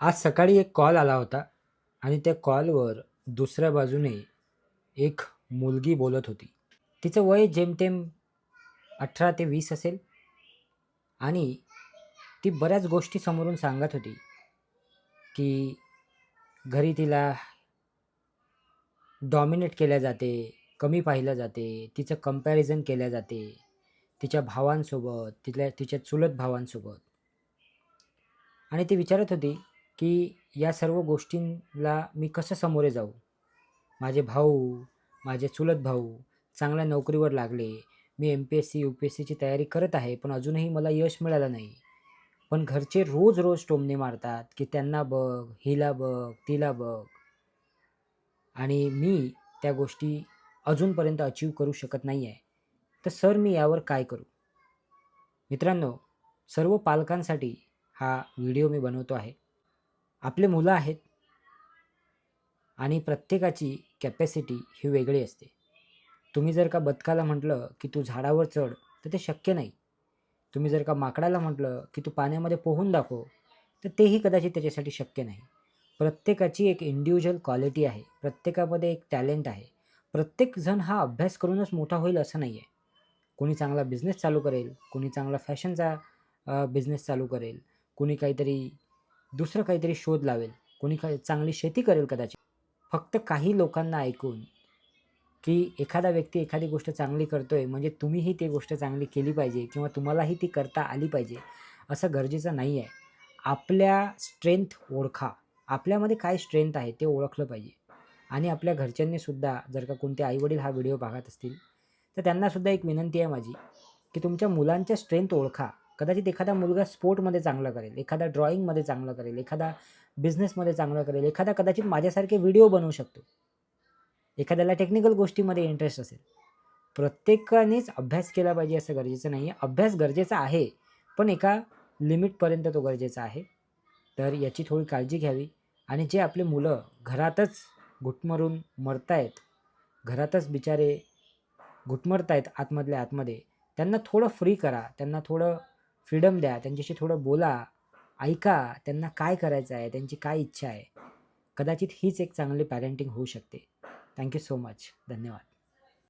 आज सकाळी एक कॉल आला होता आणि त्या कॉलवर दुसऱ्या बाजूने एक मुलगी बोलत होती. तिचं वय जेमतेम 18 ते 20 असेल आणि ती बऱ्याच गोष्टी समोरून सांगत होती, की घरी तिला डॉमिनेट केल्या जाते, कमी पाहिलं जाते, तिचं कंपॅरिझन केल्या जाते, तिच्या भावांसोबत, तिच्या चुलत भावांसोबत. आणि ती विचारत होती, की या सर्व गोष्टींना मी कसं सामोरे जाऊ? माझे भाऊ, माझे चुलत भाऊ चांगल्या नोकरीवर लागले. मी एम-पी-एस-सी, यू-पी-एस-सीची तयारी करत आहे, पण अजूनही मला यश मिळालं नाही. पण घरचे रोज-रोज टोमणे मारतात, की त्यांना बघ, हिला बघ, तिला बघ आणि मी त्या गोष्टी अजूनपर्यंत अचीव्ह करू शकत नाही आहे. तर सर मी यावर काय करू? मित्रांनो, सर्व पालकांसाठी हा व्हिडिओ मी बनवतो आहे. आपले मुलं आहेत आणि प्रत्येकाची कॅपॅसिटी ही वेगळी असते. तुम्ही जर का बदकाला म्हटलं, की तू झाडावर चढ, तर ते शक्य नाही. तुम्ही जर का माकडाला म्हटलं, की तू पाण्यामध्ये पोहून दाखव, तर तेही कदाचित त्याच्यासाठी शक्य नाही. प्रत्येकाची एक इंडिव्हिज्युअल क्वालिटी आहे. प्रत्येकामध्ये एक टॅलेंट आहे. प्रत्येकजण हा अभ्यास करूनच मोठा होईल असं नाही आहे. कोणी चांगला बिझनेस चालू करेल, कोणी चांगला फॅशनचा बिझनेस चालू करेल, कोणी काहीतरी दुसरं काहीतरी शोध लावेल, कोणी काही चांगली शेती करेल कदाचित. फक्त काही लोकांना ऐकून, की एखादा व्यक्ती एखादी गोष्ट चांगली करतोय म्हणजे तुम्हीही ती गोष्ट चांगली केली पाहिजे किंवा तुम्हालाही ती करता आली पाहिजे, असं गरजेचं नाही आहे. आपल्या स्ट्रेंथ ओळखा. आपल्यामध्ये काय स्ट्रेंथ आहे ते ओळखलं पाहिजे. आणि आपल्या घरच्यांनीसुद्धा जर का कोणते आई-वडील हा व्हिडिओ पाहत असतील, तर त्यांनासुद्धा एक विनंती आहे माझी, की तुमच्या मुलांच्या स्ट्रेंथ ओळखा. कदाचित एखादा मुलगा स्पोर्टमध्ये चांगलं करेल, एखादा ड्रॉइंगमध्ये चांगलं करेल, एखादा बिझनेसमध्ये चांगलं करेल, एखादा कदाचित माझ्यासारखे व्हिडिओ बनवू शकतो. एखाद्याला टेक्निकल गोष्टीमध्ये इंटरेस्ट असेल. प्रत्येकानेच अभ्यास केला पाहिजे असं गरजेचं नाही आहे. अभ्यास गरजेचा आहे, पण एका लिमिटपर्यंत तो गरजेचा आहे. तर याची थोडी काळजी घ्यावी आणि जे आपले मुलं घरातच घुटमरून मरतायत, घरातच बिचारे घुटमरतायत आतमधल्या आतमध्ये, त्यांना थोडं फ्री करा. त्यांना थोडं फ्रीडम द्या. त्यांच्याशी थोडं बोला, ऐका. त्यांना काय करायचं आहे, त्यांची काय इच्छा आहे. कदाचित हीच एक चांगली पॅरेंटिंग होऊ शकते. Thank you so much. धन्यवाद.